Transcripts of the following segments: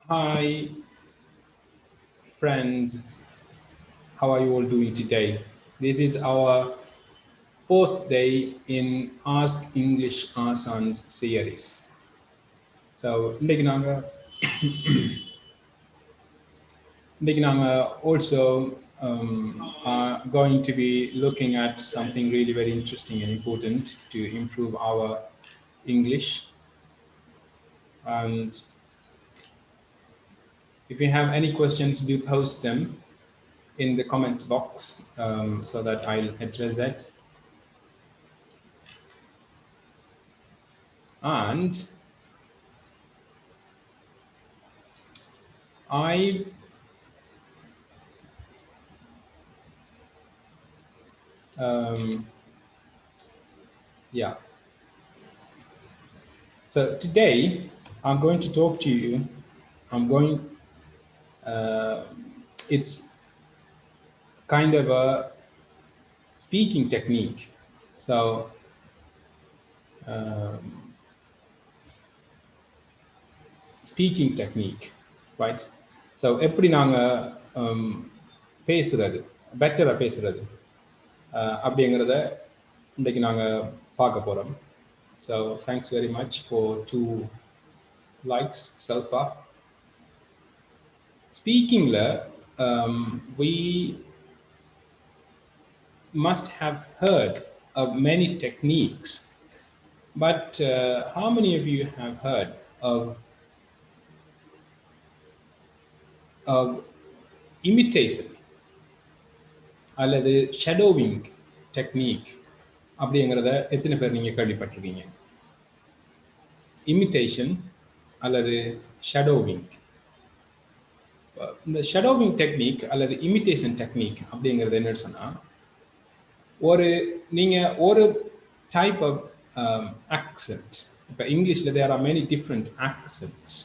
Hi, friends. How are you all doing today? This is our fourth day in Ask English Aasan's series. So, இன்னைக்கு நாங்க also are going to be looking at something really very interesting and important to improve our English. And if you have any questions, do post them in the comment box so that I'll address it. And I yeah. So today I'm going to talk to you. I'm going. Uh, it's kind of a speaking technique. So speaking technique, right? So எப்படி நாங்க பேசுறது பெட்டரா பேசுறது அப்படிங்கிறத இன்றைக்கு நாங்க பார்க்க போறோம். So thanks very much for 2 likes so far. Speakingல we must have heard of many techniques, but how many of you have heard of imitation அல்லது ஷடோவிங் டெக்னிக் அப்படிங்கிறத எத்தனை பேர் நீங்கள் கேள்விப்பட்டிருக்கீங்க? இமிட்டேஷன் அல்லது ஷடோவிங். இந்த ஷடோவிங் டெக்னிக் அல்லது இமிட்டேஷன் டெக்னிக் அப்படிங்கிறது என்னன்னு சொன்னால், நீங்கள் ஒரு டைப் ஆஃப் ஆக்சென்ட், இப்போ இங்கிலீஷில் தேர் ஆர் மெனி டிஃப்ரெண்ட் ஆக்சென்ட்ஸ்.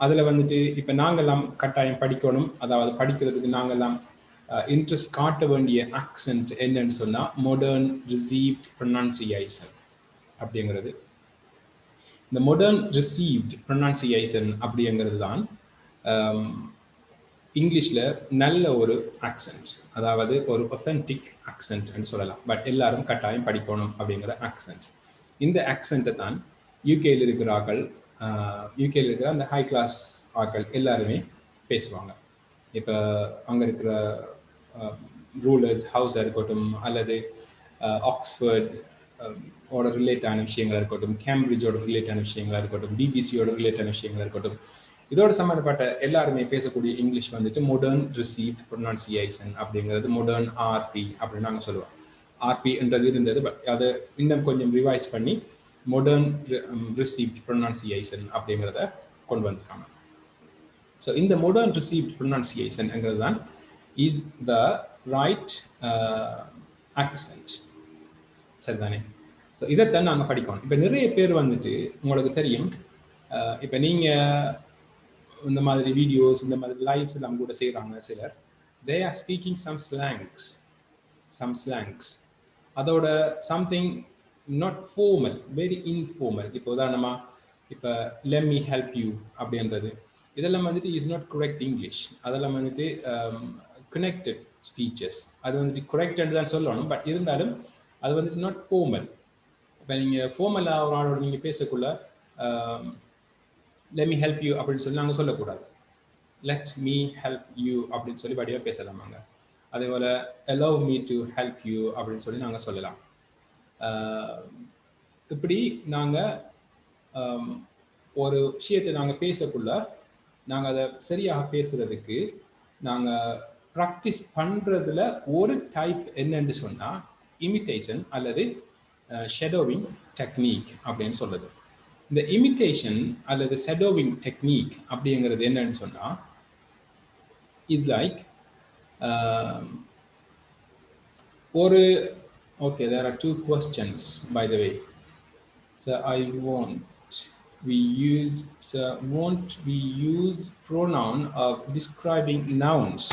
அதில் வந்துட்டு இப்போ நாங்கள்லாம் கட்டாயம் படிக்கணும், அதாவது படிக்கிறதுக்கு நாங்கள்லாம் இன்ட்ரெஸ்ட் காட்ட வேண்டிய ஆக்சென்ட் என்னன்னு சொன்னால் மாடர்ன் ரிசீவ்ட் ப்ரொனன்சியேஷன் அப்படிங்கிறது. இந்த மாடர்ன் ரிசீவ்ட் ப்ரொனன்சியேஷன் அப்படிங்கிறது தான் இங்கிலீஷில் நல்ல ஒரு ஆக்சென்ட், அதாவது ஒரு ஒத்தன்டிக் ஆக்சென்ட்னு சொல்லலாம். பட் எல்லாரும் கட்டாயம் படிக்கணும் அப்படிங்கிற ஆக்சென்ட். இந்த ஆக்சென்ட்டை தான் யூகேயில் இருக்கிற ஆக்கள், யூகேயில் இருக்கிற அந்த ஹை கிளாஸ் ஆக்கள் எல்லாருமே பேசுவாங்க. இப்போ அங்கே இருக்கிற ரூலர்ஸ் ஹவுஸாக இருக்கட்டும், அல்லது ஆக்ஸ்ஃபோர்ட் ஓட ரிலேட்டான விஷயங்களாக இருக்கட்டும், கேம்பிரிட்ஜோட ரிலேட்டான விஷயங்களாக இருக்கட்டும், பிபிசியோட ரிலேட்டான விஷயங்களாக இருக்கட்டும், இதோட சம்மந்தப்பட்ட எல்லாருமே பேசக்கூடிய இங்கிலீஷ் வந்துட்டு மாடர்ன் ரிசீவ்ட் ப்ரொனன்சியேஷன் அப்படிங்கிறது, மாடர்ன் ஆர்பி அப்படின்னு நாங்கள் சொல்லுவோம். ஆர்பின்றது இருந்தது, பட் அதை இன்னும் கொஞ்சம் ரிவைஸ் பண்ணி மாடர்ன் ரிசீவ்ட் ப்ரொனன்சியேஷன் அப்படிங்கிறத கொண்டு வந்திருக்காங்க. ஸோ இந்த மாடர்ன் ரிசீவ்ட் ப்ரொனன்சியேஷன்ங்கிறது தான் இஸ் த ரைட் ஆக்சென்ட். சரிதானே? ஸோ இதைத்தான் நாங்கள் படிக்கணும். இப்போ நிறைய பேர் வந்துட்டு உங்களுக்கு தெரியும், இப்போ நீங்கள் இந்த மாதிரி வீடியோஸ், இந்த மாதிரி லைவ்ஸ் எல்லாம் கூட செய்கிறாங்க சிலர். They are speaking some slangs. அதோட something not formal, very informal. இப்போ உதாரணமாக இப்போ லெட் மீ ஹெல்ப் யூ அப்படின்றது, இதெல்லாம் வந்துட்டு இஸ் நாட் கரெக்ட் இங்கிலீஷ். அதெல்லாம் வந்துட்டு கனெக்டட் ஸ்பீச்சஸ். அது வந்துட்டு கரெக்டட் தான் சொல்லணும், பட் இருந்தாலும் அது வந்துட்டு நாட் ஃபார்மல். இப்போ நீங்கள் ஃபார்மலாக ஒரு ஆளோட நீங்கள் பேசக்குள்ள லெட் மீ ஹெல்ப் யூ அப்படின்னு சொல்லி நாங்கள் சொல்லக்கூடாது. லெட் மீ ஹெல்ப் யூ அப்படின்னு சொல்லி வடிவாக பேசலாமாங்க. அதே போல் allow me to help you அப்படின்னு சொல்லி நாங்கள் சொல்லலாம். இப்படி நாங்கள் ஒரு விஷயத்தை நாங்கள் பேசக்குள்ள நாங்கள் அதை சரியாக பேசுகிறதுக்கு நாங்கள் ப்ராக்டிஸ் பண்ணுறதுல ஒரு டைப் என்னன்னு சொன்னால் இமிட்டேஷன் அல்லது ஷடோவிங் டெக்னிக் அப்படின்னு சொல்லுது. இந்த இமிட்டேஷன் அல்லது ஷடோவிங் டெக்னிக் அப்படிங்கிறது என்னன்னு சொன்னால் இஸ் லைக் ஒரு okay, there are 2 questions by the way. So won't we use pronoun of describing nouns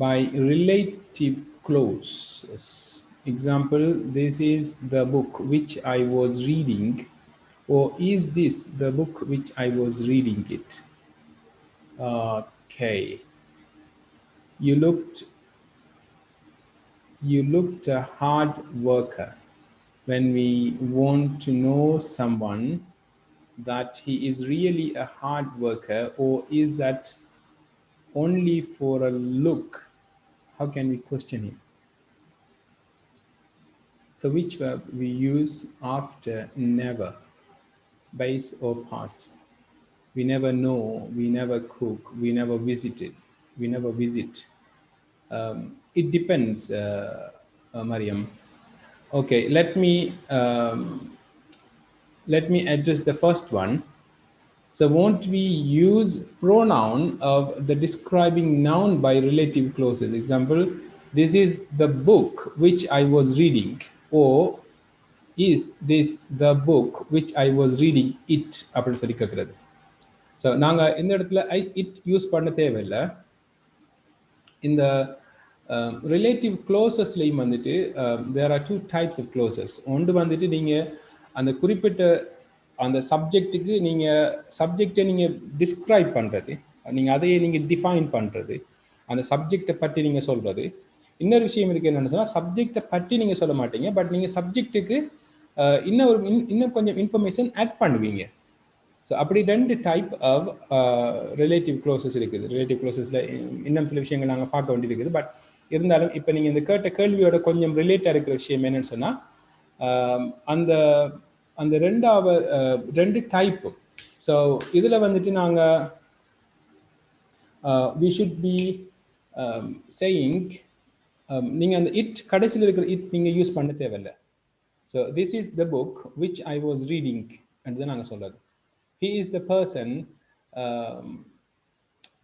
by relative clauses? Example, this is the book which I was reading or is this the book which I was reading it? Okay. You looked a hard worker. When we want to know someone that he is really a hard worker, or is that only for a look? How can we question him? So which verb we use after never, base or past? We never know, we never cook, we never visited, we never visit. It depends, Mariam. Okay, let me address the first one. So won't we use pronoun of the describing noun by relative clauses? Example, this is the book which I was reading, or is this the book which I was reading it அப்படின்னு சொல்லி கேட்குறது. So நாங்கள் இந்த இடத்துல it use பண்ண தேவையில்லை. இந்த relative க்ளோசஸ்லையும் வந்துட்டு there are two types of clauses. ஒன்று வந்துட்டு நீங்கள் அந்த குறிப்பிட்ட அந்த சப்ஜெக்ட்டுக்கு நீங்கள் சப்ஜெக்டை நீங்கள் டிஸ்கிரைப் பண்ணுறது, நீங்கள் அதையே நீங்கள் டிஃபைன் பண்ணுறது, அந்த சப்ஜெக்டை பற்றி நீங்கள் சொல்கிறது. இன்னொரு விஷயம் இருக்குது என்னென்னு சொன்னால், சப்ஜெக்டை பற்றி நீங்கள் சொல்ல மாட்டீங்க, பட் நீங்கள் சப்ஜெக்ட்டுக்கு இன்னும் கொஞ்சம் இன்ஃபர்மேஷன் ஆட் பண்ணுவீங்க. ஸோ அப்படி ரெண்டு டைப் ஆஃப் ரிலேட்டிவ் க்ளோசஸ் இருக்குது. ரிலேட்டிவ் க்ளோசஸில் இன்னும் சில விஷயங்கள் நாங்கள் பார்க்க வேண்டியிருக்குது. பட் இருந்தாலும் இப்போ நீங்கள் இந்த கேட்ட கேள்வியோட கொஞ்சம் ரிலேட்டாக இருக்கிற விஷயம் என்னன்னு சொன்னால், அந்த அந்த ரெண்டு டைப்பு. ஸோ இதில் வந்துட்டு நாங்கள் வி ஷுட் பி சேயிங், நீங்கள் அந்த இட் கடைசியில் இருக்கிற இட் நீங்கள் யூஸ் பண்ண தேவையில்லை. So this is the book which I was reading என்று தான் நாங்கள் சொல்கிறது. He is the person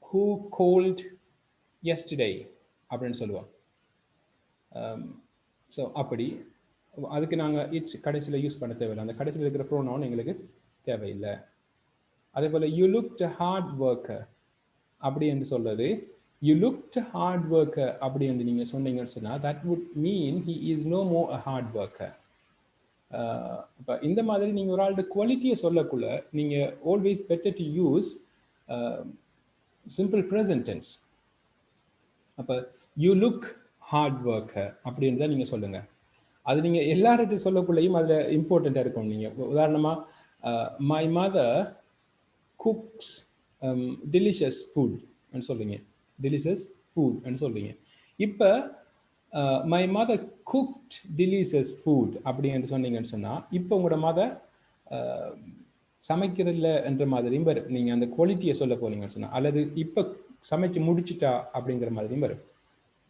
who called yesterday அப்படின்னு சொல்லுவோம். ஸோ அப்படி அதுக்கு நாங்கள் இட்ஸ் கடைசியில் யூஸ் பண்ண தேவையில்லை. அந்த கடைசியில் இருக்கிற ப்ரோனவுன் எங்களுக்கு தேவையில்லை. அதே போல் யூ லுக்ட் ஹார்ட் ஒர்க்கர் அப்படி என்று சொல்றது, யூ லுக்ட் ஹார்ட் ஒர்க்கர் அப்படி என்று நீங்கள் சொன்னீங்கன்னு சொன்னால், that would mean he is no more a hard worker. இப்போ இந்த மாதிரி நீங்கள் ஒரு ஆளோட குவாலிட்டியை சொல்லக்குள்ள நீங்கள் always better to use simple present tense. அப்போ யூ லுக் ஹார்ட் ஒர்க்கர் அப்படின்னு தான் நீங்கள் சொல்லுங்கள். அது நீங்கள் எல்லார்கிட்டையும் சொல்லக்குள்ளேயும் அதில் இம்பார்ட்டண்ட்டாக இருக்கும். நீங்கள் உதாரணமாக my mother cooks delicious food அப்படின்னு சொல்லுவீங்க, டெலிஷியஸ் ஃபுட் அப்படின்னு சொல்லுவீங்க. இப்போ my mother cooked delicious food அப்படின்னு சொன்னீங்கன்னு சொன்னால், இப்போ உங்களோட மதர் சமைக்கிறதில்ல என்ற மாதிரியும் வரும். நீங்கள் அந்த குவாலிட்டியை சொல்ல போனீங்கன்னு சொன்னால், அல்லது இப்போ சமைச்சு முடிச்சிட்டா அப்படிங்கிற மாதிரியும் வரும்.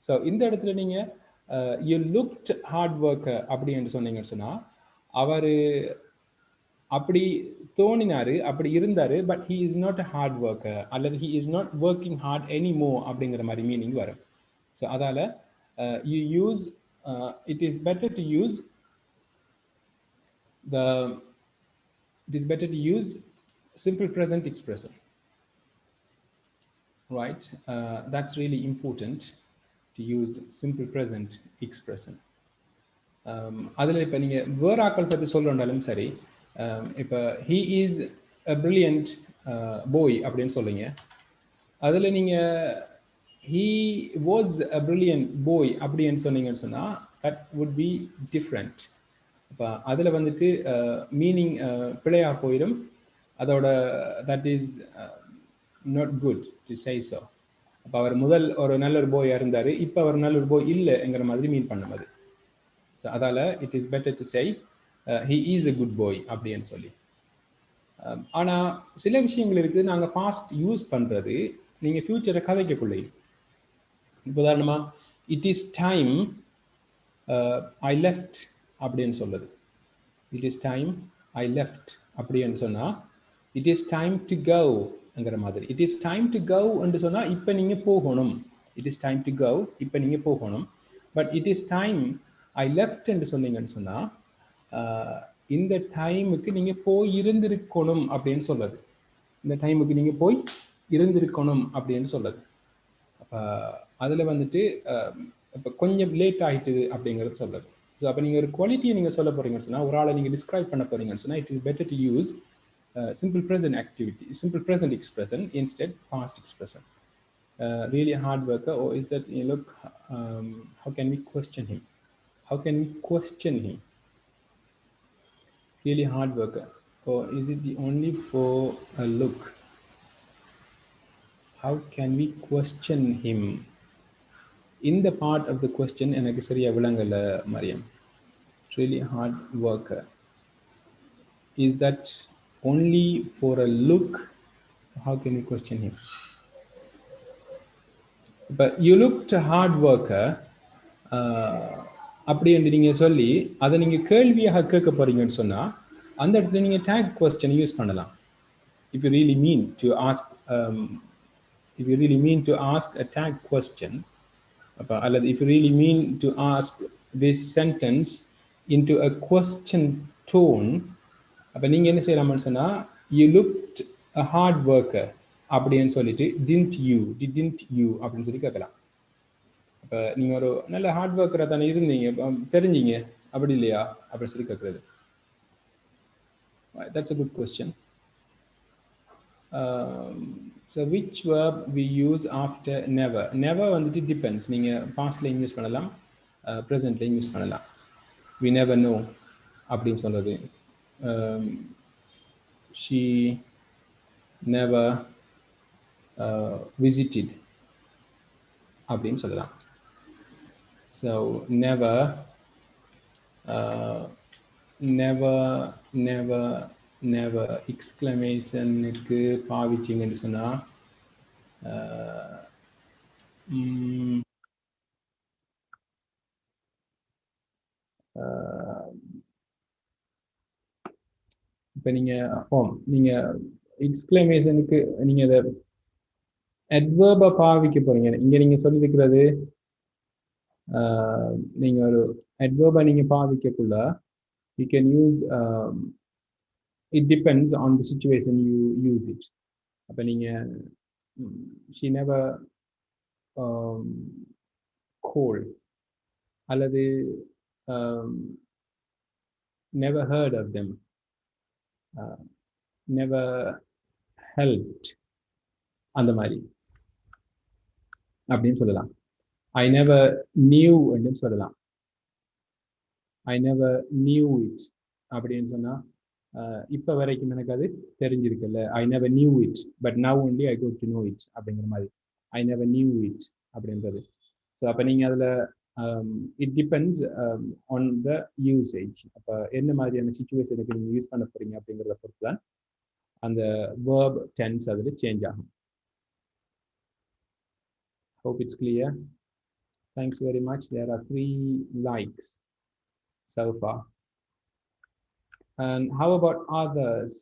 ஸோ இந்த இடத்துல நீங்கள் யூ லுக்ட் ஹார்ட் ஒர்க்கர் அப்படி என்று சொன்னீங்கன்னு சொன்னால், அவர் அப்படி தோணினார், அப்படி இருந்தார், but he is not a hard worker, அல்லது he is not working hard any more அப்படிங்கிற மாதிரி மீனிங் வரும். ஸோ அதால் you use it is better to use simple present expression, right? That's really important to use simple present expression. அதில் இப்போ நீங்கள் வேறு ஆக்கள் பற்றி சொல்கிறோண்டாலும் சரி, இப்போ he is a brilliant boy அப்படின்னு சொல்லுங்க. அதில் நீங்கள் he was a brilliant boy அப்படின்னு சொன்னீங்கன்னு சொன்னால், that would be different. இப்போ அதில் வந்துட்டு மீனிங் பிழையாக போயிடும். அதோட that is not good to say so. அப்போ அவர் முதல் ஒரு நல்ல ஒரு போயாக இருந்தார், இப்போ அவர் நல்ல ஒரு போய் இல்லைங்கிற மாதிரி மீன் பண்ண மாதிரி. ஸோ அதால் it is better to say he is a good boy அப்படின்னு சொல்லி. ஆனால் சில விஷயங்கள் இருக்குது, நாங்கள் பாஸ்ட் யூஸ் பண்ணுறது நீங்கள் ஃப்யூச்சரை கதைக்கக்குள்ளே. உதாரணமாக it is time I left அப்படின்னு சொல்லுது. It is time I left அப்படின்னு சொன்னால், இட் இஸ் டைம் டு கோங்கிற மாதிரி. It is time to go என்று சொன்னால் இப்போ நீங்கள் போகணும். It is time to go, இப்போ நீங்கள் போகணும். But it is time I left என்று சொன்னீங்கன்னு சொன்னால், இந்த டைமுக்கு நீங்கள் போய் இருந்திருக்கணும் அப்படின்னு சொல்லுது. இந்த டைமுக்கு நீங்கள் போய் இருந்திருக்கணும் அப்படின்னு சொல்லுது. அப்போ அதில் வந்துட்டு இப்போ கொஞ்சம் லேட் ஆகிட்டுது அப்படிங்கிறது சொல்லுது. ஸோ அப்போ நீங்கள் ஒரு குவாலிட்டியை நீங்கள் சொல்ல போகிறீங்கன்னு சொன்னால், ஒரு ஆளை நீங்கள் டிஸ்கிரைப் பண்ண போகிறீங்கன்னு சொன்னால், it is better to use simple present activity, simple present expression instead past expression. Really hard worker, or is that, you look, how can we question him? How can we question him? Really hard worker, or is it the only for a look? How can we question him? In the part of the question, எனக்கு சரியா விளங்கல Mariam. Really hard worker, is that only for a look? How can we question him? But you looked a hard worker, அப்படி என்று நீங்கள் சொல்லி அதை நீங்கள் கேள்வியாக கேட்க போறீங்கன்னு சொன்னால், அந்த இடத்துல நீங்கள் டேக் கொஸ்டின் யூஸ் பண்ணலாம். If you really mean to ask, if you really mean to ask a tag question, அல்லது if you really mean to ask this sentence into a question tone, அப்போ நீங்கள் என்ன செய்யலாம்னு சொன்னால், you looked a hard worker அப்படின்னு சொல்லிட்டு didn't you அப்படின்னு சொல்லி கேட்கலாம். இப்போ நீங்கள் ஒரு நல்ல ஹார்ட் ஒர்க்கராக தானே இருந்தீங்க, தெரிஞ்சிங்க அப்படி இல்லையா அப்படின்னு சொல்லி கேட்குறது. That's a good question. So which verb we use after never? Never வந்துட்டு depends. நீங்கள் பாஸ்ட்லையும் யூஸ் பண்ணலாம், ப்ரெசென்ட்லையும் யூஸ் பண்ணலாம். We never know அப்படின்னு சொல்கிறது. She never visited அப்படின்னு சொல்லலாம். So never, never எக்ஸ்க்ளமேஷனுக்கு பாவிச்சிங்கன்னு சொன்னால், இப்போ நீங்கள் எக்ஸ்க்ளமேஷனுக்கு நீங்கள் அதை அட்வர்பை பாவிக்க போறீங்க. இங்கே நீங்கள் சொல்லியிருக்கிறது, நீங்கள் ஒரு அட்வர்பை நீங்கள் பாவிக்கக்குள்ள you can use, it depends on the situation you use it. அப்போ நீங்கள் she never called அல்லது never heard of them, never helped அந்த மாதிரி அப்படின்னு சொல்லலாம். I never knew அப்படின்னு சொல்லலாம். I never knew it அப்படின்னு சொன்னால், இப்போ வரைக்கும் எனக்கு அது தெரிஞ்சிருக்குல்ல, I never knew it but now only I got to know it அப்படிங்கிற மாதிரி I never knew it அப்படின்றது. ஸோ அப்போ நீங்கள் அதில் it depends on the usage. அப்போ என்ன மாதிரியான சிச்சுவேஷனுக்கு நீங்கள் யூஸ் பண்ண போகிறீங்க அப்படிங்கிறத பொறுத்து தான் அந்த verb tense அதில் சேஞ்ச் ஆகும். Hope it's clear. Thanks very much. There are 3 likes so far. And how about others?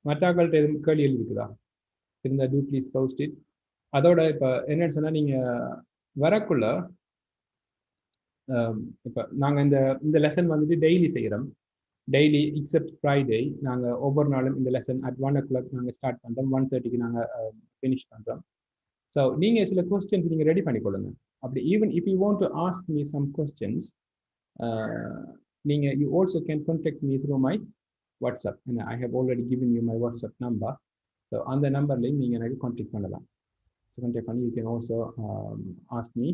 மற்றவர்கள்ட்ட எதுவும் கேள்விகள் இருக்குதா? இருந்தால் do please post it. அதோட இப்போ என்னன்னு சொன்னால், நீங்கள் வரக்குள்ள இப்போ நாங்கள் இந்த லெசன் வந்துட்டு டெய்லி செய்கிறோம். டெய்லி எக்ஸப்ட் ஃப்ரைடே நாங்கள் ஒவ்வொரு நாளும் இந்த லெசன் at 1 o'clock நாங்கள் ஸ்டார்ட் பண்ணுறோம், 1:30க்கு நாங்கள் ஃபினிஷ் பண்ணுறோம். ஸோ நீங்கள் சில கொஸ்டின்ஸ் நீங்கள் ரெடி பண்ணிக்கொள்ளுங்க. அப்படி even if you want to ask me some questions, நீங்கள் you also can contact me through my WhatsApp. I have already given you my WhatsApp number. So அந்த நம்பர்லையும் நீங்கள் எனக்கு கான்டாக்ட் பண்ணலாம். ஸோ கான்டாக்ட் பண்ணி you can also ask me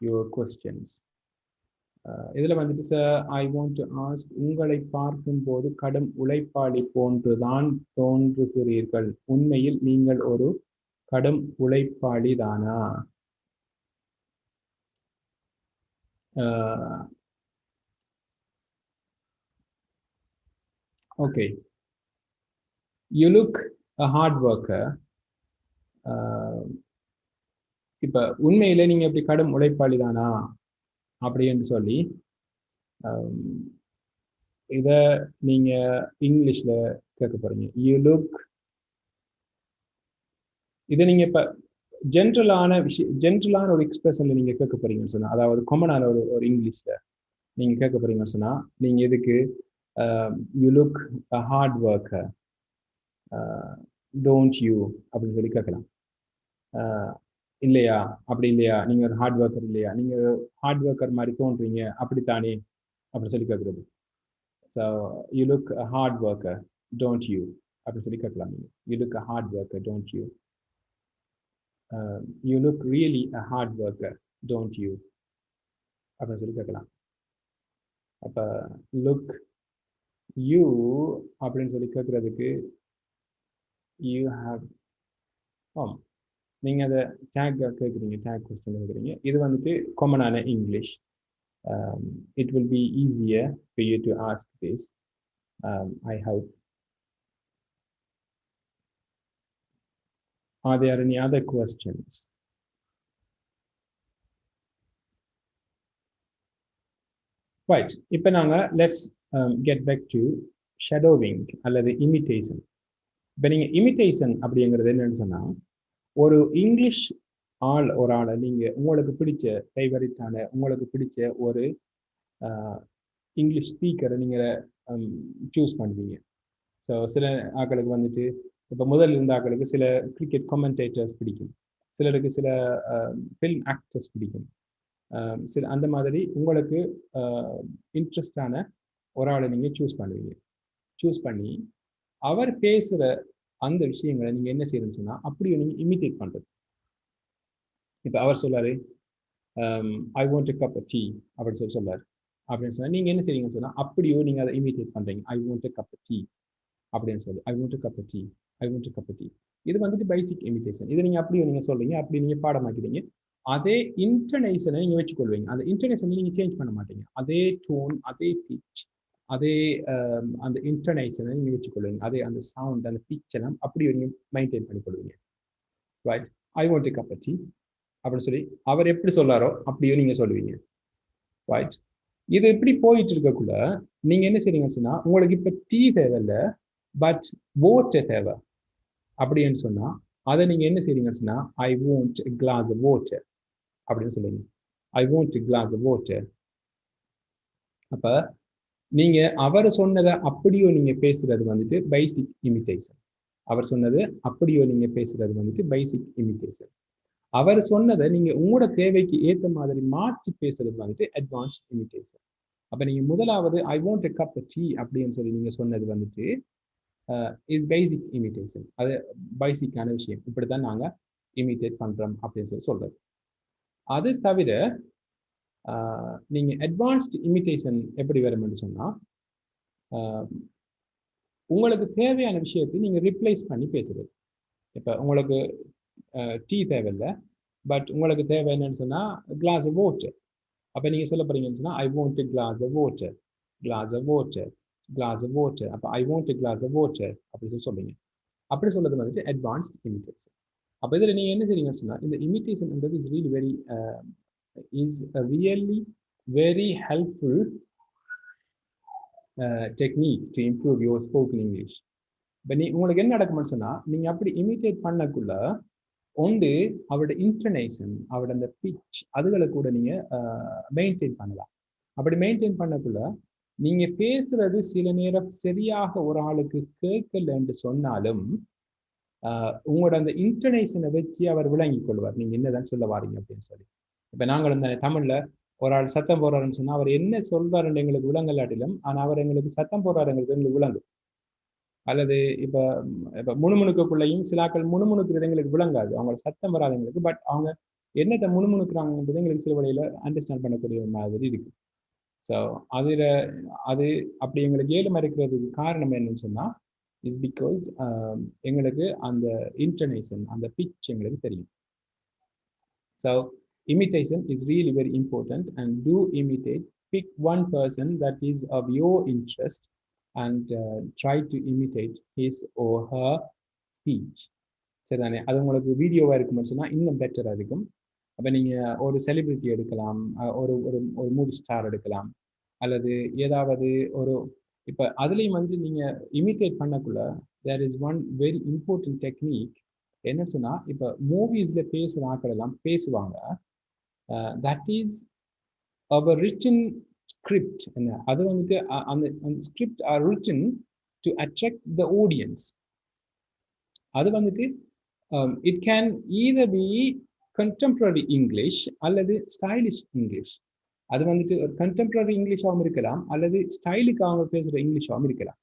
your questions. இதில் வந்துட்டு, sir I want to ask, உங்களை பார்க்கும்போது கடும் உழைப்பாளி போன்றுதான் தோன்றுகிறீர்கள். உண்மையில் நீங்கள் ஒரு கடும் உழைப்பாளி தானா? Okay, you look a hard worker. இப்போ உண்மையில நீங்க எப்படி கடும் உழைப்பாளி தானா அப்படின்னு சொல்லி இத நீங்க இங்கிலீஷ்ல கேட்க போறீங்க. யூ லுக், இதை நீங்க இப்ப ஜென்ரலான ஒரு எக்ஸ்பிரஷன்ல நீங்க கேட்க போறீங்கன்னு சொன்னா, அதாவது காமனான ஒரு இங்கிலீஷ்ல நீங்க கேட்க போறீங்கன்னு சொன்னா, நீங்க எதுக்கு you look a hard worker, don't you அப்படின்னு சொல்லி கேட்கலாம். இல்லையா, அப்படி இல்லையா, நீங்க ஒரு ஹார்ட் ஒர்க்கர் இல்லையா, நீங்க ஹார்ட் ஒர்க்கர் மாதிரி தோன்றீங்க அப்படித்தானே அப்படி சொல்லி கேட்கறது. So you look a hard worker don't you அப்படின்னு சொல்லி கேட்கலாம். நீங்க you look a hard worker don't you, you look really a hard worker don't you அப்படின்னு சொல்லி கேட்கலாம். அப்ப லுக் யூ அப்படின்னு சொல்லி கேட்கறதுக்கு யூ ஹாவ், ஆம், நீங்க அதை டேக் கேட்குறீங்க, டேக் கொஸ்டின் கேட்குறீங்க. இது வந்துட்டு காமனான English. It will be easier for you to ask this. I hope. Are there any other questions? Right. இப்போ நாங்க let's get back to shadowing அல்லது imitation. இப்போ நீங்க imitation அப்படிங்கிறது என்னன்னு சொன்னா, ஒரு இங்கிலீஷ் ஒரு ஆளை நீங்க உங்களுக்கு பிடிச்ச ஃபேவரட்டான உங்களுக்கு பிடிச்ச ஒரு இங்கிலீஷ் ஸ்பீக்கரை நீங்க சூஸ் பண்ணுவீங்க. ஸோ சில ஆக்களுக்கு வந்துட்டு இப்போ முதல் இருந்த ஆக்களுக்கு சில கிரிக்கெட் கமெண்டேட்டர்ஸ் பிடிக்கும், சிலருக்கு சில ஃபில்ம் ஆக்டர்ஸ் பிடிக்கும், சில அந்த மாதிரி உங்களுக்கு இன்ட்ரெஸ்டான ஒரு ஆளை நீங்கள் சூஸ் பண்ணுவீங்க. சூஸ் பண்ணி அவர் பேசுகிற அந்த விஷயங்களை நீங்கள் என்ன செய்யணும்னு சொன்னால் அப்படியே நீங்கள் இமிட்டேட் பண்ணுறது. இப்போ அவர் சொல்லாரு I want a cup tea அப்படின்னு சொல்லி சொல்லார் அப்படின்னு சொன்னால் நீங்கள் என்ன செய்வீங்கன்னு சொன்னால் அப்படியோ நீங்கள் அதை இமிட்டேட் பண்ணுறீங்க. ஐ வாண்ட் எ கப் டீ அப்படின்னு சொல்லி ஐ வாண்ட் கப் டீ, ஐ வாண்ட் கப் டீ. இது வந்துட்டு பேசிக் இமிட்டேஷன். இது நீங்கள் அப்படியே நீங்கள் சொல்றீங்க, அப்படி நீங்கள் பாடமாக்கிறீங்க. அதே இன்டர்நேஷனை நீங்கள் வச்சுக்கொள்வீங்க. அந்த இன்டர்நேஷனை நீங்கள் சேஞ்ச் பண்ண மாட்டீங்க. அதே டோன், அதே பிச், அதே அந்த இன்டர்நேஷனை நீங்கள் வச்சுக்கொள்வீங்க. அதே அந்த சவுண்ட், அந்த பிச் எல்லாம் அப்படியே நீங்கள் மெயின்டைன் பண்ணிக்கொள்வீங்க. Right, I want cup tea அப்படின்னு சொல்லி அவர் எப்படி சொல்லாரோ அப்படியே நீங்கள் சொல்லுவீங்க. ரைட், இது எப்படி போயிட்டு இருக்கக்குள்ள நீங்க என்ன செய்றீங்கன்னு சொன்னா, உங்களுக்கு இப்ப டீ தேவையில்லை, பட் வாட்டர் தேவை அப்படின்னு சொன்னா அதை நீங்க என்ன செய்றீங்கன்னு சொன்னா ஐ வாண்ட் கிளாஸ் வாட்டர் அப்படின்னு சொல்லுங்க. I want glass water. அப்ப நீங்க அவர் சொன்னதை அப்படியோ நீங்க பேசுறது வந்துட்டு பேசிக் இமிட்டேஷன். அவர் சொன்னது அப்படியோ நீங்க பேசுறது வந்துட்டு பேசிக் இமிட்டேஷன். அவர் சொன்னதை நீங்க உங்களோட தேவைக்கு ஏற்ற மாதிரி மாற்றி பேசுறது வந்துட்டு அட்வான்ஸ்ட் இமிட்டேஷன். அப்ப நீங்க முதலாவது ஐ வாண்ட் எ கப் டீ அப்படின்னு சொல்லி நீங்க சொன்னது வந்துட்டு இஸ் பேசிக் இமிட்டேஷன். அது பேசிக்கான விஷயம். இப்படித்தான் நாங்கள் இமிட்டேட் பண்றோம் அப்படின்னு சொல்லி சொல்றது. அது தவிர நீங்க அட்வான்ஸ்ட் இமிட்டேஷன் எப்படி வரும்னு சொன்னா, உங்களுக்கு தேவையான விஷயத்தை நீங்க ரிப்ளேஸ் பண்ணி பேசுறது. இப்ப உங்களுக்கு டீ தேவையில்லை, பட் உங்களுக்கு தேவை என்னன்னு சொன்னா கிளாஸ் வாட்டர். அப்ப நீங்க சொல்ல போறீங்கன்னு சொன்னா I want glass water, glass water, glass water. அப்ப ஐ வாண்ட் கிளாஸ் வாட்டர் அப்படின்னு சொல்றீங்க. அப்படி சொல்றது வந்துட்டு அட்வான்ஸ்ட் இமிட்டேஷன். அப்ப இதுல நீங்க என்ன செய்றீங்கன்னு சொன்னா, இந்த இமிட்டேஷன்ன்றது is really very helpful technique to improve your spoken English. இப்போ உங்களுக்கு என்ன நடக்கும்னு சொன்னா, நீங்க அப்படி இமிட்டேட் பண்ணக்குள்ள ஒன்று அவரோட இன்டர்நேஷன், அவரோட அந்த பிச், அதுகளை கூட நீங்க மெயின்டைன் பண்ணலாம். அப்படி மெயின்டைன் பண்ணக்குள்ள நீங்க பேசுறது சில நேரம் சரியாக ஒரு ஆளுக்கு கேட்கலன்னு சொன்னாலும் உங்களோட அந்த இன்டர்நேஷனை வச்சு அவர் விளங்கிக் கொள்வார் நீங்க என்னதான் சொல்ல வாரீங்க அப்படின்னு சொல்லி. இப்ப நாங்கள் இந்த தமிழ்ல ஒரு ஆள் சத்தம் போடுறாருன்னு சொன்னா அவர் என்ன சொல்றாருன்னு எங்களுக்கு விளங்கலாட்டிலும், ஆனா அவர் எங்களுக்கு சத்தம் போடுறாரு எங்களுக்கு விளங்கும். அல்லது இப்ப இப்ப முணுமுணுக்குள்ளேயும் சிலாக்கள் முணுமுணுக்கிறது எங்களுக்கு விளங்காது, அவங்க சத்தம் வராது எங்களுக்கு. பட் அவங்க என்னத்தை முணுமுணுக்குறாங்கன்றது எங்களுக்கு சில வழியில அண்டர்ஸ்டாண்ட் பண்ணக்கூடிய மாதிரி இருக்கு. ஸோ அது அப்படி எங்களுக்கு ஏழுமா இருக்கிறதுக்கு காரணம் என்னன்னு சொன்னா இஸ் பிகாஸ் எங்களுக்கு அந்த இன்டர்நேஷன், அந்த பிச் எங்களுக்கு தெரியும். So imitation is really very important, and do imitate. Pick one person that is of your interest and try to imitate his or her speech. சரிதானே? அது உங்களுக்கு வீடியோவாக இருக்கும்னு சொன்னால் இன்னும் பெட்டராக இருக்கும். அப்போ நீங்கள் ஒரு செலிபிரிட்டி எடுக்கலாம், ஒரு ஒரு ஒரு மூவி ஸ்டார் எடுக்கலாம், அல்லது ஏதாவது ஒரு இப்போ அதுலேயும் வந்து நீங்கள் இமிட்டேட் பண்ணக்குள்ள there is one very important technique. என்ன சொன்னால், இப்போ மூவிஸில் பேசுகிற ஆட்கள் எல்லாம் பேசுவாங்க, that is our written script. என்ன அது வந்துட்டு அந்த script are written to attract the audience. அது வந்துட்டு it can either be contemporary English அல்லது ஸ்டைலிஷ் இங்கிலீஷ். அது வந்துட்டு ஒரு கண்டெம்பரரி இங்கிலீஷாகவும் இருக்கலாம் அல்லது ஸ்டைலுக்கு அவங்க பேசுகிற இங்கிலீஷாகவும் இருக்கலாம்.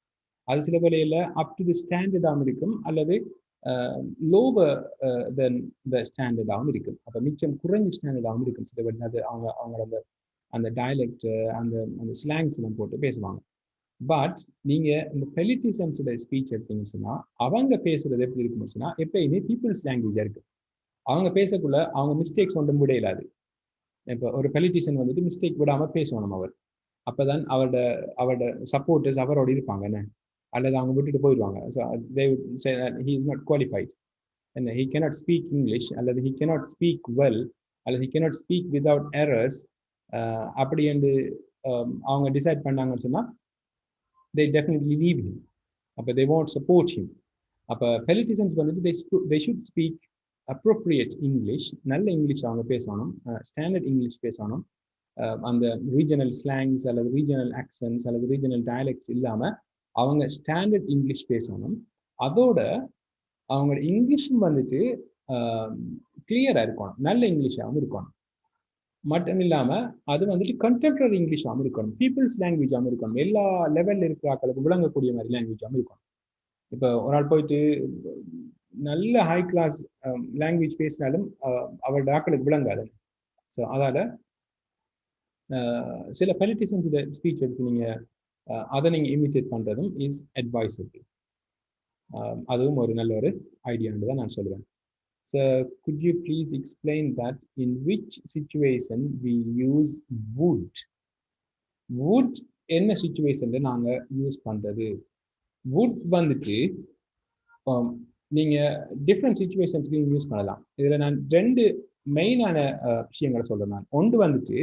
அது சில வேளையில் அப் டு தி ஸ்டாண்டர்டாகவும் இருக்கும் அல்லது லோவர் தென் த ஸ்டாண்டர்டாகவும் இருக்கும். அப்போ மிச்சம் குறைஞ்ச ஸ்டாண்டர்டாகவும் இருக்கும். சில வேலை அது அவங்களோட அந்த டயலெக்ட் அந்த அந்த ஸ்லாங்ஸ் எல்லாம் போட்டு பேசுவாங்க. பட் நீங்கள் இந்த பொலிட்டிஷியன்ஸோட ஸ்பீச் எடுத்தீங்கன்னு சொன்னால் அவங்க பேசுறது எப்படி இருக்குன்னு சொன்னால் எப்பயுமே பீப்புள்ஸ் லாங்குவேஜாக இருக்குது. அவங்க பேசக்குள்ள அவங்க மிஸ்டேக்ஸ் ஒன்றும் விட இல்லாது. இப்போ ஒரு பொலிட்டிஷியன் வந்துட்டு மிஸ்டேக் விடாமல் பேசணும் அவர். அப்போதான் அவரோட சப்போர்ட்டர்ஸ் அவரோட இருப்பாங்க என்ன, அல்லது அவங்க விட்டுட்டு போயிடுவாங்க. So they would say that he is not qualified என்ன, ஹி கேனாட் ஸ்பீக் இங்கிலீஷ் அல்லது ஹி கேனாட் ஸ்பீக் வெல் அல்லது he cannot speak without errors அப்படி என்று அவங்க டிசைட் பண்ணாங்கன்னு சொன்னால் they definitely leave him. அப்போ they won't support him. அப்போ பொலிட்டிஷியன்ஸ் வந்துட்டு they should speak appropriate English. நல்ல இங்கிலீஷ் அவங்க பேசணும், ஸ்டாண்டர்ட் இங்கிலீஷ் பேசணும். அந்த ரீஜனல் ஸ்லாங்ஸ் அல்லது ரீஜனல் ஆக்சன்ஸ் அல்லது ரீஜனல் டயலெக்ட்ஸ் இல்லாமல் அவங்க ஸ்டாண்டர்ட் இங்கிலீஷ் பேசணும். அதோட அவங்களோட இங்கிலீஷும் வந்துட்டு கிளியராக இருக்கணும், நல்ல இங்கிலீஷாகவும் இருக்கணும். மட்டும் இல்லாமல் அது வந்துட்டு கண்டெம்பரரி இங்கிலீஷாகவும் இருக்கணும், பீப்புள்ஸ் லாங்குவேஜாகவும் இருக்கணும், எல்லா லெவலில் இருக்கிற ஆக்களுக்கு விளங்கக்கூடிய மாதிரி லாங்குவேஜாகவும் இருக்கணும். இப்போ ஒரு ஆள் போயிட்டு நல்ல ஹை கிளாஸ் லாங்குவேஜ் பேசினாலும் அவரோட ஆக்களுக்கு விளங்காது. ஸோ அதால் சில பொலிட்டிஷியன்ஸோட ஸ்பீச் எடுத்து நீங்கள் அதை நீங்கள் இமிட்டேட் பண்ணுறதும் இஸ் அட்வைசபிள். அதுவும் ஒரு நல்ல ஒரு ஐடியான்னு தான் நான் சொல்லுவேன். So could you please explain that in which situation we use would. Would என்ன சிச்சுவேஷனில் நாங்கள் யூஸ் பண்ணுறது? வுட் வந்துட்டு நீங்கள் டிஃப்ரெண்ட் சிச்சுவேஷன்ஸ்க்கு யூஸ் பண்ணலாம். இதில் நான் ரெண்டு மெயினான விஷயங்களை சொல்கிறேன். நான் ஒன்று வந்துட்டு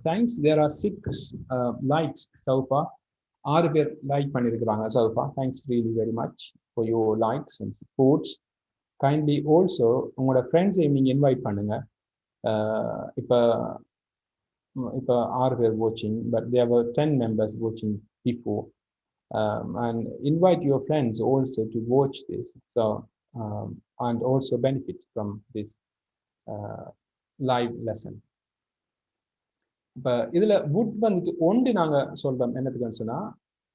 thanks there are 6 likes so far. 6 பேர் லைக் பண்ணியிருக்கிறாங்க so far. Thanks really very much for your likes and supports. Kindly also உங்களோட ஃப்ரெண்ட்ஸையும் நீங்கள் இன்வைட் பண்ணுங்கள். இப்போ 6 பேர் வாட்சிங், but there were 10 members watching before. And invite your friends also to watch this, so and also benefit from this live lesson. இப்போ இதில் would வந்துட்டு ஒன்று நாங்கள் சொல்கிறோம் என்னத்துக்குன்னு சொன்னால்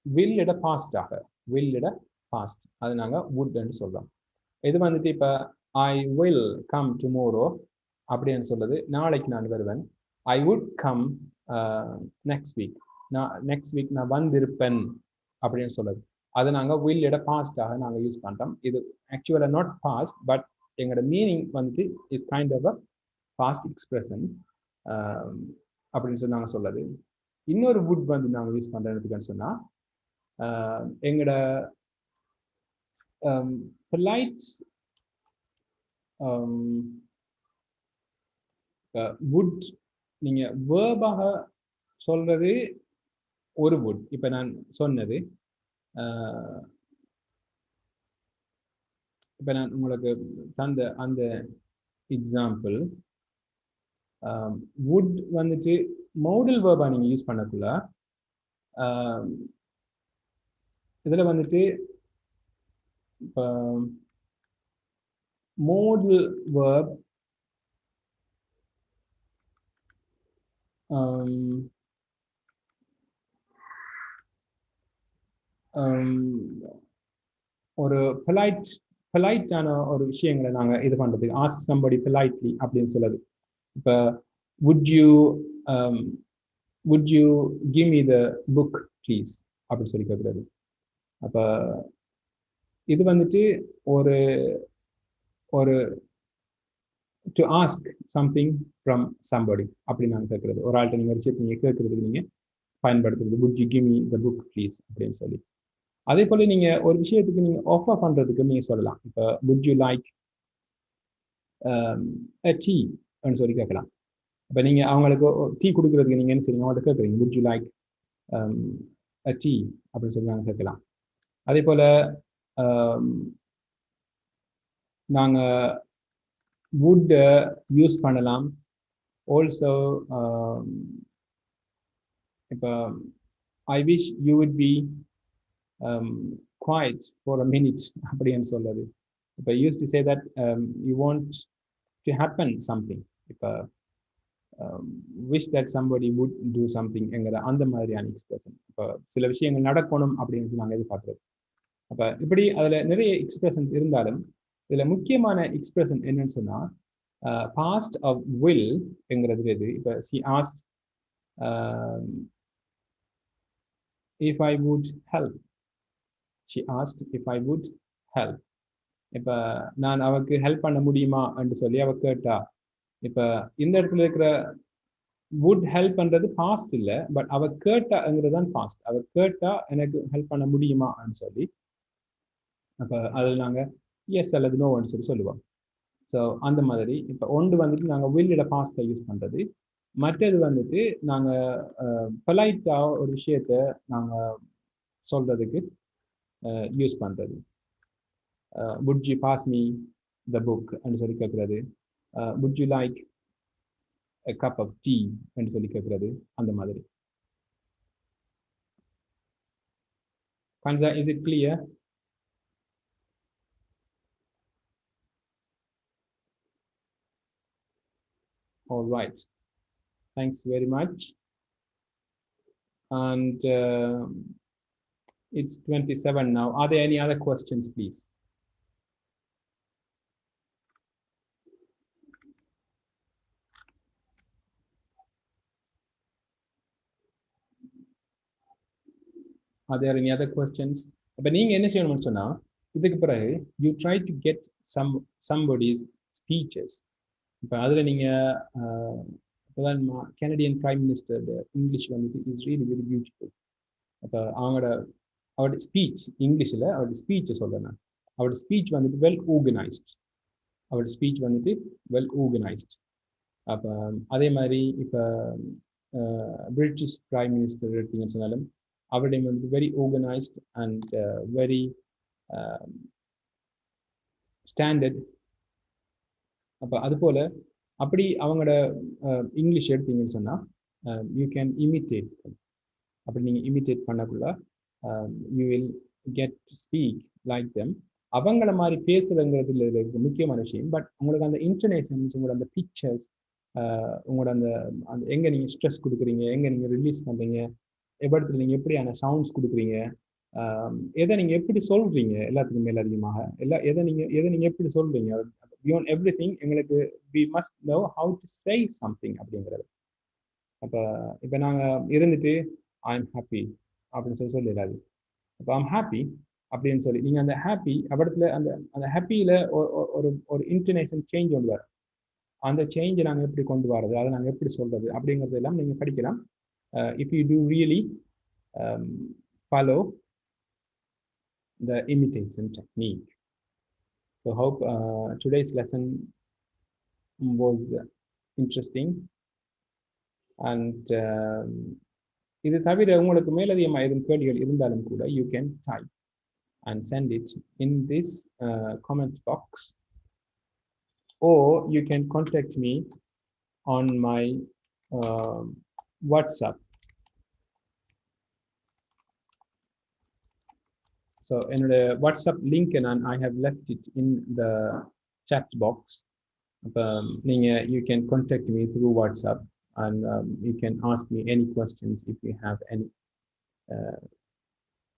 வில்லிட பாஸ்டாக, வில்லிட பாஸ்ட், அது நாங்கள் வுட்ன்னு சொல்கிறோம். இது வந்துட்டு இப்போ ஐ வில் கம் டுமாரோ அப்படின்னு சொல்லுது, நாளைக்கு நான் வருவேன். I would come next week, next week நான் வந்திருப்பேன் அப்படின்னு சொல்லுது. அதை நாங்கள் வில்லிட பாஸ்டாக நாங்கள் யூஸ் பண்ணுறோம். இது ஆக்சுவலாக நாட் பாஸ்ட், பட் எங்களோட மீனிங் வந்துட்டு is kind of a past expression அப்படின்னு சொல்லி நாங்கள் சொல்லுது. இன்னொரு வுட் வந்து நாங்கள் யூஸ் பண்ணுறதுக்குன்னு சொன்னால் எங்களோட பொலைட்ஸ் வுட் நீங்கள் வேர்பாக சொல்கிறது ஒரு வுட். இப்போ நான் சொன்னது, இப்போ நான் உங்களுக்கு தந்த அந்த எக்ஸாம்பிள் வுட் வந்துட்டு மோடல் வேர்பா நீங்கள் யூஸ் பண்ணக்குள்ள இதில் வந்துட்டு இப்போ மோடல் வேர்ப் ஒரு பொலைட்டான ஒரு விஷயங்களை நாங்கள் இது பண்ணுறதுக்கு ஆஸ்க் சம்படி பொலைட்லி அப்படின்னு சொல்லுது. இப்போ would you give me the book please அப்படின்னு சொல்லி கேட்குறது. அப்போ இது வந்துட்டு ஒரு ஒரு to ask something from somebody அப்படின்னு நாங்கள் கேட்குறது. ஒரு ஆள்கிட்ட நீங்கள் விஷயத்தை நீங்கள் கேட்குறதுக்கு நீங்கள் பயன்படுத்துறது would you give me the book please அப்படின்னு சொல்லி. அதே போல் நீங்கள் ஒரு விஷயத்துக்கு நீங்கள் ஆஃபர் பண்ணுறதுக்கு நீங்கள் சொல்லலாம். இப்போ would you like a tea அப்படின்னு சொல்லி கேட்கலாம். இப்போ நீங்கள் அவங்களுக்கு டீ கொடுக்குறதுக்கு நீங்கள் என்ன செய்யுங்க, அவங்கள்ட்ட கேட்குறீங்க would you like a tea அப்படின்னு சொல்லி நாங்கள் கேட்கலாம். அதே போல் நாங்கள் would யூஸ் பண்ணலாம். ஆல்சோ இப்போ I wish you would be quiet for a minute அப்படின்னு சொல்லுது. இப்போ used to say that you want to happen something. இப்போ wish that somebody would do something என்கிற அந்த மாதிரியான எக்ஸ்பிரஷன். இப்போ சில விஷயங்கள் நடக்கணும் அப்படின்னு நாங்கள் எதிர்பார்க்குறது. அப்போ இப்படி அதில் நிறைய எக்ஸ்பிரஷன் இருந்தாலும் இதில் முக்கியமான எக்ஸ்பிரஷன் என்னன்னு சொன்னால் past of will என்கிறது இது. இப்போ she asked if I would help. She asked if I would help. இப்போ நான் அவருக்கு ஹெல்ப் பண்ண முடியுமா என்று சொல்லி அவ கேட்டா. இப்போ இந்த இடத்துல இருக்கிற would help பண்றது பாஸ்ட் இல்லை, பட் அவ கேட்டாங்கிறது தான் பாஸ்ட். அவ கேட்டா எனக்கு ஹெல்ப் பண்ண முடியுமான்னு சொல்லி அப்போ அதில் நாங்கள் எஸ் அல்லது நோன்னு சொல்லி சொல்லுவோம். ஸோ அந்த மாதிரி இப்போ ஒன்று வந்துட்டு நாங்கள் வில்லிட பாஸ்ட்டை யூஸ் பண்ணுறது, மற்றது வந்துட்டு நாங்கள் பொலைட்டாக ஒரு விஷயத்த நாங்கள் சொல்றதுக்கு யூஸ் பண்ணுறது. would you pass me the book என்று சொல்லி கேட்குறது, would you like a cup of tea என்று சொல்லி கேட்குறது, அந்த மாதிரி. Kanza, is it clear? All right. Thanks very much. And it's 27 now. Are there any other questions, please? Are there any other questions? அப்போ நீங்கள் என்ன செய்யணும்னு சொன்னால் இதுக்கு பிறகு you try to get somebody's speeches. இப்போ அதில் நீங்கள் இப்போதான் கனடியன் பிரைம் மினிஸ்டர் இங்கிலீஷ் வந்துட்டு இஸ் ரியலி வெரி பியூட்டிஃபுல். அப்போ அவரோட ஸ்பீச் இங்கிலீஷில் அவரோட ஸ்பீச்சை சொல்கிறேன். அவரோட ஸ்பீச் வந்துட்டு வெல் ஆர்கனைஸ்ட். அவரோட ஸ்பீச் வந்துட்டு வெல் ஆர்கனைஸ்ட். அப்போ அதே மாதிரி இப்போ பிரிட்டிஷ் பிரைம் மினிஸ்டர் எடுத்தீங்கன்னு சொன்னாலும் அவருடைய வந்துட்டு very organised and very standard. அப்போ அது போல் அப்படி அவங்களோட இங்கிலீஷ் எடுத்தீங்கன்னு சொன்னால் யூ கேன் இமிட்டேட். அப்படி நீங்கள் இமிட்டேட் பண்ணக்குள்ள you will get speak like them. அவங்கள மாதிரி பேசுறதுங்கிறதுல இருக்கிற முக்கியமான விஷயம். பட் உங்களுக்கு அந்த இன்டர்நேஷன்ஸ், உங்களோட அந்த பிக்சர்ஸ், உங்களோட அந்த எங்கே நீங்கள் ஸ்ட்ரெஸ் கொடுக்குறீங்க, எங்கே நீங்கள் ரிலீஸ் பண்ணுறீங்க, எவ்வளோத்துல நீங்கள் எப்படியான சவுண்ட்ஸ் கொடுக்குறீங்க, எதை நீங்கள் எப்படி சொல்கிறீங்க, எல்லாத்துக்கும் மேலே அதிகமாக எதை நீங்கள் எப்படி சொல்கிறீங்க, பியாண்ட் எவ்ரி திங் எங்களுக்கு we must know how to say something அப்படிங்கிறது. அப்போ இப்போ நாங்கள் இருந்துட்டு ஐ எம் ஹாப்பி அப்படின்னு சொல்லிடாது. அப்போ ஐம் ஹாப்பி அப்படின்னு சொல்லி நீங்கள் அந்த ஹாப்பி அவடத்துல அந்த ஹாப்பியில் ஒரு இன்டர்நேஷன் சேஞ்ச் ஒன்று வரும். அந்த சேஞ்சை நாங்கள் எப்படி கொண்டு வர்றது, அதை நாங்கள் எப்படி சொல்கிறது அப்படிங்கிறது எல்லாம் நீங்கள் படிக்கலாம். If you do really follow the imitation technique. So hope today's lesson was interesting. And இது தவிர உங்களுக்கு மேலதிகமாக எதுவும் கேள்விகள் இருந்தாலும் கூட you can type and send it in this comment box, or you can contact me on my WhatsApp. So என்னோட WhatsApp link I have left it in the chat box. அப்போ நீங்கள் you can contact me through WhatsApp and you can ask me any questions if you have any.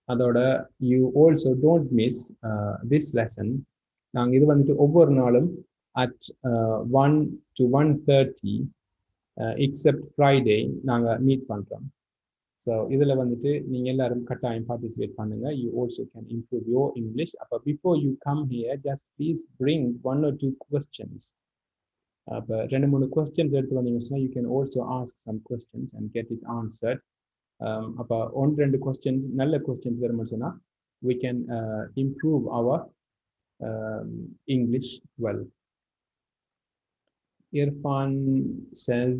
அதோட you also don't miss this lesson. நாங்கள் இது வந்துட்டு ஒவ்வொரு நாளும் at 1 to 1:30 except Friday நாங்கள் meet பண்ணுறோம். ஸோ இதில் வந்துட்டு நீங்கள் எல்லாரும் கட்டாயம் பார்ட்டிசிபேட் பண்ணுங்கள். You also can improve your English. அப்போ before you come here just please bring 1 or 2 questions. அப்போ 2-3 questions எடுத்து வந்தீங்கன்னு சொன்னால் you can also ask some questions and get it answered. அப்போ 1-2 questions நல்ல questions வரும்னு சொன்னால் we can improve our English well. Irfan says,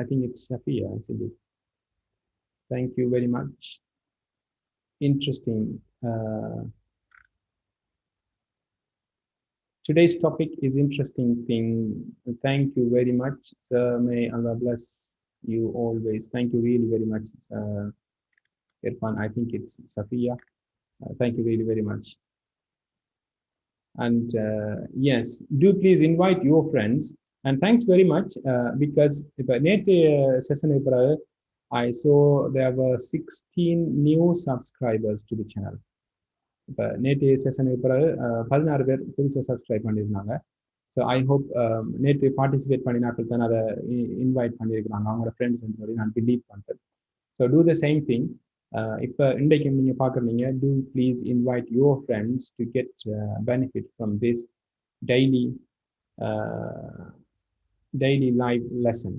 I think it's Shafia, isn't it? Thank you very much. Interesting. Today's topic is interesting thing. Thank you very much, sir. May Allah bless you always. Thank you really very much, Irfan. I think it's Safiya. Thank you really very much. And yes, do please invite your friends. And thanks very much because இப்போ நேற்று செஷனுக்கு பிறகு I saw there were 16 new subscribers to the channel. இப்போ நேற்று செஷனுக்கு பிறகு 16 பேர் புதுசாக subscribe பண்ணியிருந்தாங்க. So I hope நேற்று பார்ட்டிசிபேட் பண்ணினாக்கள் தான் அதை இன்வைட் பண்ணியிருக்கிறாங்க அவங்களோட ஃப்ரெண்ட்ஸ்ன்னு சொல்லி நான் பிலீவ் பண்ணுறேன். So do the same thing. இப்போ இன்றைக்கு நீங்கள் பார்க்குறீங்க, do please invite your friends to get benefit from this daily daily live lesson.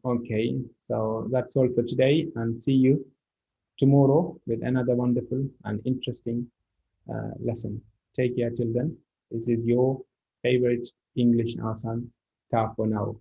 Okay, so that's all for today, and see you tomorrow with another wonderful and interesting lesson. Take care till then. This is your favorite English Aasan. Ta for now.